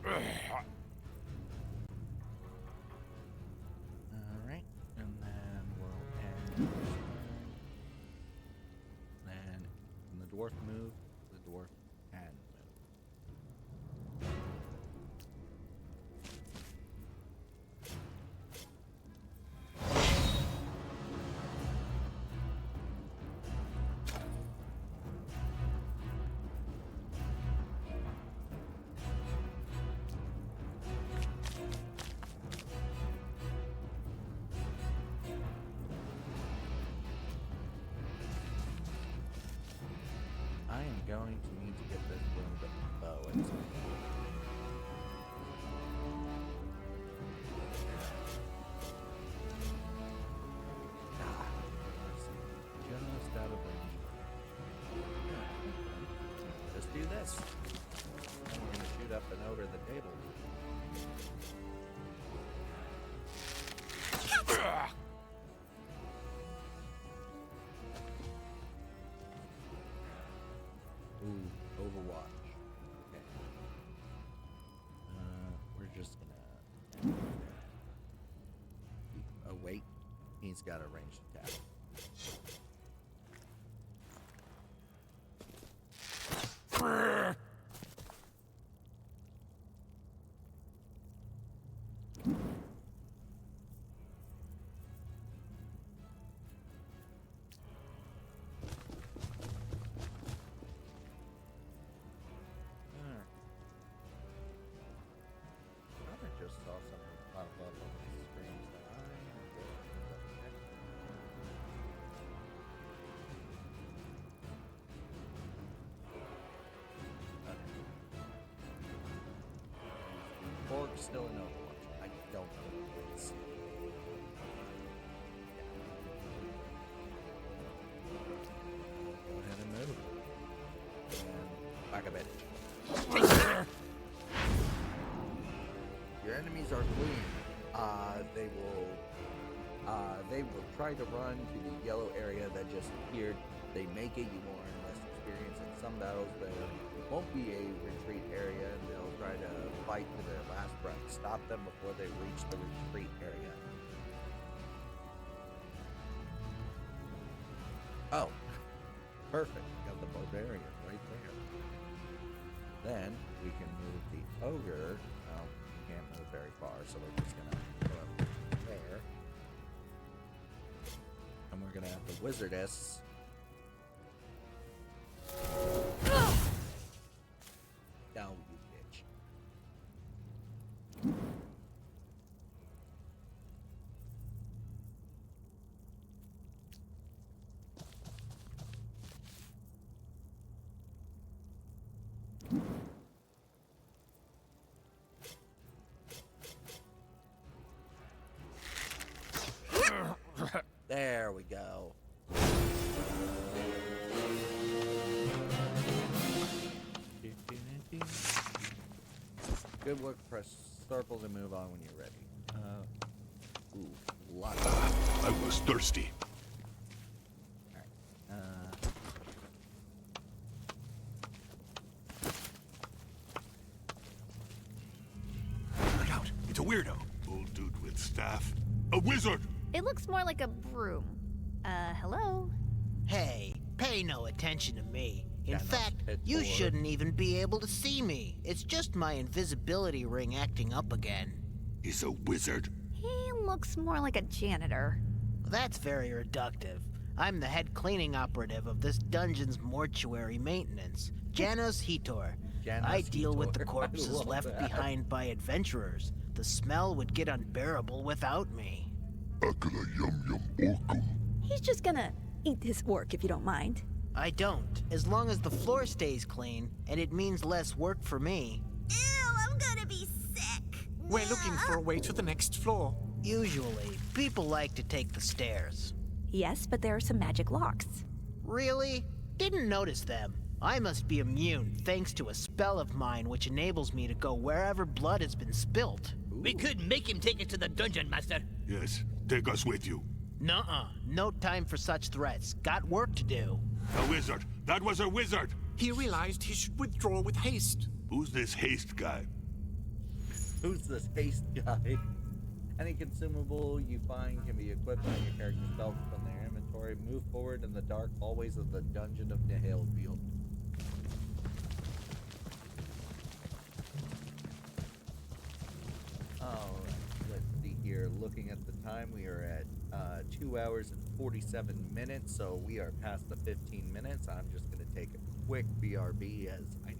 [SPEAKER 1] There we go. Alright, and then we'll end this turn. Then when the dwarf move, the dwarf can move. I am going to need to get this wound of the bow at some point. Just out of range. Just do this. I'm going to shoot up and over the table. Ooh, Overwatch. Okay. We're just gonna. Oh wait, he's got a ranged attack. still in Overwatch. I don't know what it's. Go ahead and move. And back a bit. Your enemies are fleeing. They will try to run to the yellow area that just appeared. They may get you more and less experience in some battles. There won't be a retreat area, and they'll try to fight to their last breath. Stop them before they reach the retreat area. Oh, perfect. Got the barbarian right there. Then we can move the ogre. Oh, we can't move very far, so we're just gonna go up there. And we're gonna have the wizardess. Down, you bitch. There we go. Good work. Press circle to move on when you're ready. Ooh, lots.
[SPEAKER 9] I was thirsty.
[SPEAKER 1] Alright.
[SPEAKER 9] Look out! It's a weirdo. Old dude with staff. A wizard!
[SPEAKER 7] It looks more like a broom. Hello?
[SPEAKER 3] Hey, pay no attention to me. In
[SPEAKER 1] Thanos
[SPEAKER 3] fact,
[SPEAKER 1] hit
[SPEAKER 3] you
[SPEAKER 1] forward.
[SPEAKER 3] shouldn't even be able to see me. It's just my invisibility ring acting up again.
[SPEAKER 9] He's a wizard.
[SPEAKER 7] He looks more like a janitor.
[SPEAKER 3] That's very reductive. I'm the head cleaning operative of this dungeon's mortuary maintenance, Janos Hitor.
[SPEAKER 1] Janos
[SPEAKER 3] I deal with the
[SPEAKER 1] Hitor. I
[SPEAKER 3] corpses
[SPEAKER 1] love
[SPEAKER 3] left
[SPEAKER 1] that.
[SPEAKER 3] behind by adventurers. The smell would get unbearable without me.
[SPEAKER 9] Akala yum yum orkum.
[SPEAKER 7] He's just gonna eat this orc if you don't mind.
[SPEAKER 3] I don't, as long as the floor stays clean, and it means less work for me.
[SPEAKER 5] Ew, I'm gonna be sick.
[SPEAKER 6] We're looking for a way to the next floor.
[SPEAKER 3] Usually, people like to take the stairs.
[SPEAKER 7] Yes, but there are some magic locks.
[SPEAKER 3] Really? Didn't notice them. I must be immune thanks to a spell of mine which enables me to go wherever blood has been spilt.
[SPEAKER 10] We could make him take it to the dungeon, Master.
[SPEAKER 9] Yes, take us with you.
[SPEAKER 3] Nuh-uh. No time for such threats. Got work to do.
[SPEAKER 9] A wizard. That was a wizard.
[SPEAKER 6] He realized he should withdraw with haste.
[SPEAKER 9] Who's this haste guy?
[SPEAKER 1] Who's this haste guy? Any consumable you find can be equipped on your character's belt from their inventory. Move forward in the dark hallways of the Dungeon of Naheulbeuk. Alright, let's see here. Looking at the time, we are at 2 hours and 47 minutes, so we are past the 15 minutes. I'm just going to take a quick BRB as I need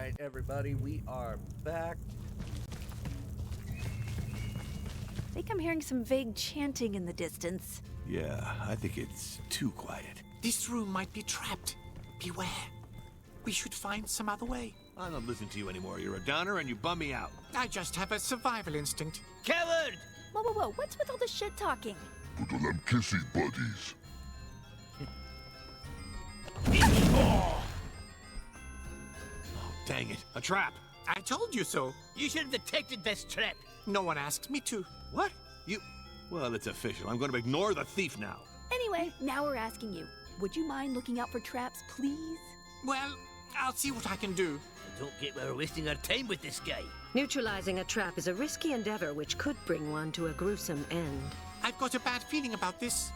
[SPEAKER 1] Alright, everybody, we are back.
[SPEAKER 7] I think I'm hearing some vague chanting in the distance.
[SPEAKER 2] Yeah, I think it's too quiet.
[SPEAKER 6] This room might be trapped. Beware. We should find some other way.
[SPEAKER 2] I don't listen to you anymore. You're a downer and you bum me out.
[SPEAKER 6] I just have a survival instinct.
[SPEAKER 10] Coward!
[SPEAKER 7] Whoa, whoa, whoa, what's with all the shit talking?
[SPEAKER 9] Put on them kissy buddies.
[SPEAKER 2] Oh, dang it. A trap.
[SPEAKER 6] I told you so.
[SPEAKER 10] You should have detected this trap.
[SPEAKER 6] No one asked me to.
[SPEAKER 2] What? You... Well, it's official. I'm going to ignore the thief now.
[SPEAKER 7] Anyway, now we're asking you. Would you mind looking out for traps, please?
[SPEAKER 6] Well, I'll see what I can do.
[SPEAKER 10] I don't get why we're wasting our time with this guy.
[SPEAKER 8] Neutralizing a trap is a risky endeavor which could bring one to a gruesome end.
[SPEAKER 6] I've got a bad feeling about this.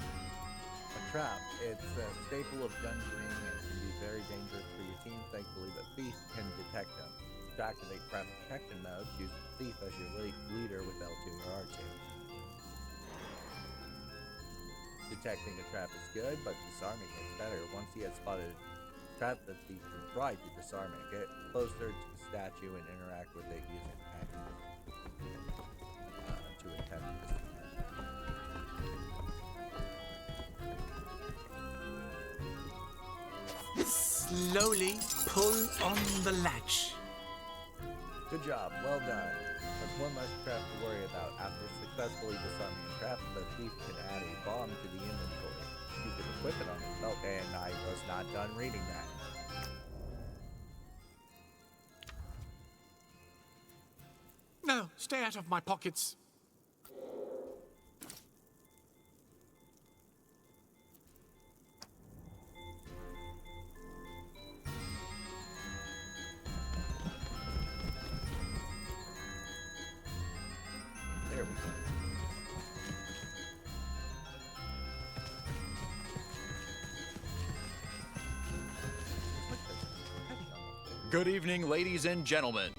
[SPEAKER 1] A trap. It's a staple of dungeoning and can be very dangerous for your team. Thankfully, the thief can detect them. To activate trap detection mode, choose the thief as your leader with L2 or R2. Detecting a trap is good, but disarming is better. Once he has spotted a trap, the thief can try to disarm it. Get closer to the statue and interact with it using action to attempt to disarm it.
[SPEAKER 6] Slowly pull on the latch.
[SPEAKER 1] Good job, well done. That's one less trap to worry about. After successfully disarming a trap, the thief can add a bomb to the inventory. You can equip it on himself, and I was not done reading that.
[SPEAKER 6] No, stay out of my pockets.
[SPEAKER 1] There we go.
[SPEAKER 4] Good evening, ladies and gentlemen.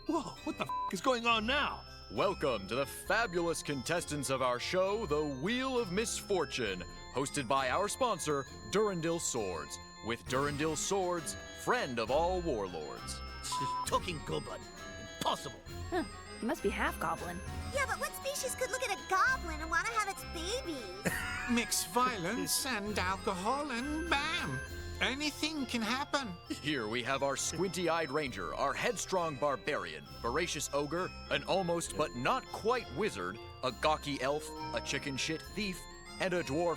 [SPEAKER 2] Whoa, what the is going on now?
[SPEAKER 4] Welcome to the fabulous contestants of our show, The Wheel of Misfortune, hosted by our sponsor, Durandil Swords. With Durandil Swords, friend of all warlords.
[SPEAKER 10] Talking goblin. Impossible.
[SPEAKER 7] Huh, you must be half goblin.
[SPEAKER 5] Yeah, but what species could look at a goblin and want to have its babies?
[SPEAKER 6] Mix violence and alcohol and bam! Anything can happen.
[SPEAKER 4] Here we have our squinty-eyed ranger, our headstrong barbarian, voracious ogre, an almost but not quite wizard, a gawky elf, a chicken shit thief, and a dwarf.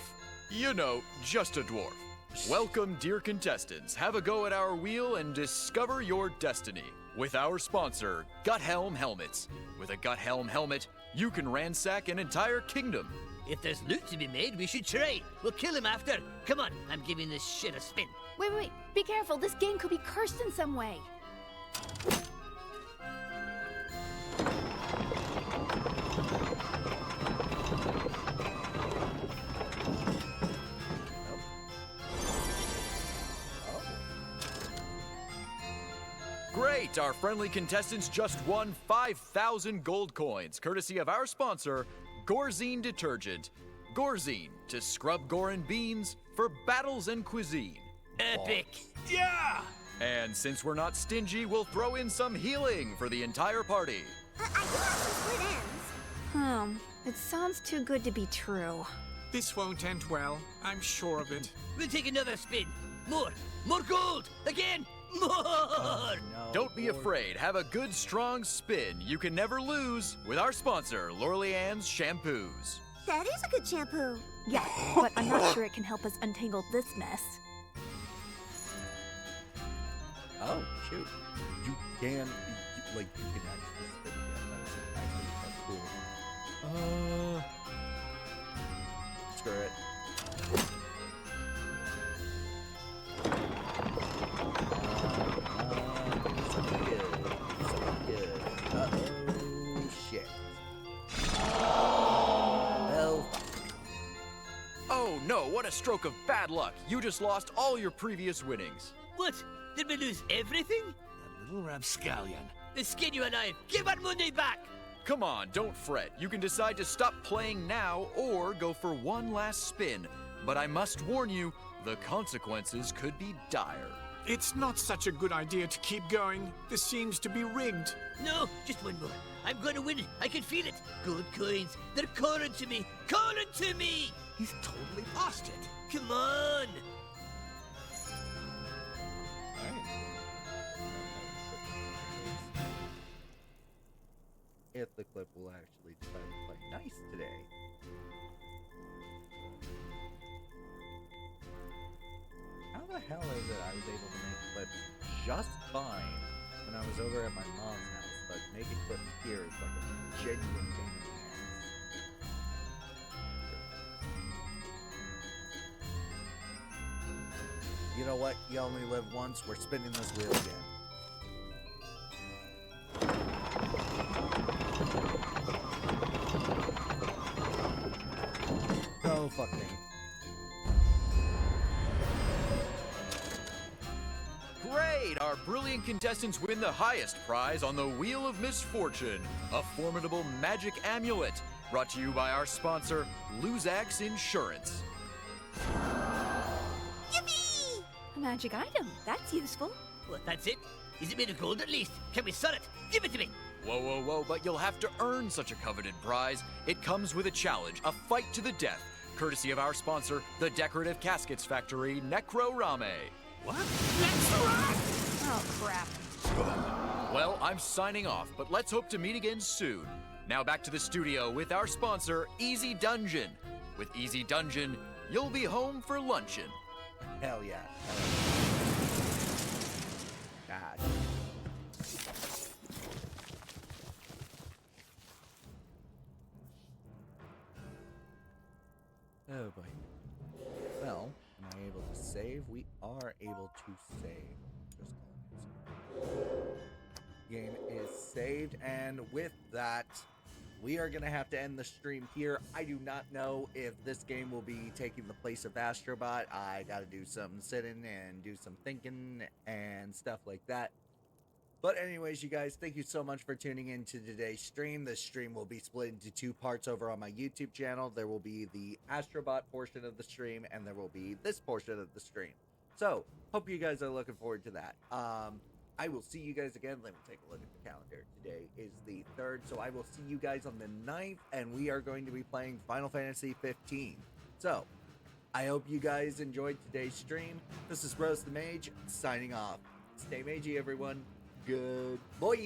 [SPEAKER 4] You know, just a dwarf. Welcome, dear contestants. Have a go at our wheel and discover your destiny. With our sponsor, Guthelm Helmets. With a Guthelm helmet, you can ransack an entire kingdom.
[SPEAKER 10] If there's loot to be made, we should try. We'll kill him after. Come on, I'm giving this shit a spin.
[SPEAKER 7] Wait. Be careful. This game could be cursed in some way.
[SPEAKER 4] Great! Our friendly contestants just won 5,000 gold coins, courtesy of our sponsor, Gorzine Detergent. Gorzine, to scrub gore and beans for battles and cuisine.
[SPEAKER 10] Epic.
[SPEAKER 2] Yeah!
[SPEAKER 4] And since we're not stingy, we'll throw in some healing for the entire party.
[SPEAKER 5] I do have some split ends.
[SPEAKER 7] It sounds too good to be true.
[SPEAKER 6] This won't end well. I'm sure of it.
[SPEAKER 10] We'll take another spin. More gold. Again. More.
[SPEAKER 1] No,
[SPEAKER 4] Don't be afraid. Have a good, strong spin. You can never lose with our sponsor, Lorley Ann's Shampoos.
[SPEAKER 5] That is a good shampoo.
[SPEAKER 7] Yeah, but I'm not sure it can help us untangle this mess.
[SPEAKER 1] Oh, shoot. You can, you can actually spin it. That's cool. Screw it. Something good. Uh-oh, shit. Well,
[SPEAKER 4] Oh no, what a stroke of bad luck. You just lost all your previous winnings.
[SPEAKER 10] What? Did we lose everything?
[SPEAKER 2] That little rapscallion.
[SPEAKER 10] Then skin you alive. Give our money back.
[SPEAKER 4] Come on, don't fret. You can decide to stop playing now or go for one last spin. But I must warn you, the consequences could be dire.
[SPEAKER 6] It's not such a good idea to keep going. This seems to be rigged.
[SPEAKER 10] No, just one more. I'm going to win it. I can feel it. Gold coins. They're calling to me. Calling to me.
[SPEAKER 2] He's totally lost it.
[SPEAKER 10] Come on.
[SPEAKER 1] If the clip will actually decide to play nice today. How the hell is it I was able to make clips just fine when I was over at my mom's house, but making clips here is like a genuine pain in the ass. You know what? You only live once. We're spinning this wheel again. Oh, fuck me.
[SPEAKER 4] Great! Our brilliant contestants win the highest prize on the Wheel of Misfortune, a formidable magic amulet, brought to you by our sponsor, Luzax Insurance.
[SPEAKER 5] Yippee!
[SPEAKER 7] A magic item. That's useful.
[SPEAKER 10] What, that's it? Is it made of gold at least? Can we sell it? Give it to me.
[SPEAKER 4] Whoa, whoa, whoa, but you'll have to earn such a coveted prize. It comes with a challenge, a fight to the death, courtesy of our sponsor, the Decorative Caskets Factory, Necrorame.
[SPEAKER 2] What?
[SPEAKER 7] Oh, crap.
[SPEAKER 4] Well, I'm signing off, but let's hope to meet again soon. Now back to the studio with our sponsor, Easy Dungeon. With Easy Dungeon, you'll be home for luncheon.
[SPEAKER 1] Hell yeah. God. Oh boy. Well, am I able to save? We are able to save. Game is saved, and with that, we are gonna have to end the stream here. I do not know if this game will be taking the place of Astrobot. I gotta do some sitting and do some thinking and stuff like that. But anyways, you guys, thank you so much for tuning in to today's stream. This stream will be split into two parts over on my YouTube channel. There will be the Astrobot portion of the stream, and there will be this portion of the stream. So, hope you guys are looking forward to that. I will see you guys again. Let me take a look at the calendar. Today is the 3rd, so I will see you guys on the 9th, and we are going to be playing Final Fantasy 15. So, I hope you guys enjoyed today's stream. This is RozetheMage, signing off. Stay magey, everyone. Good boy.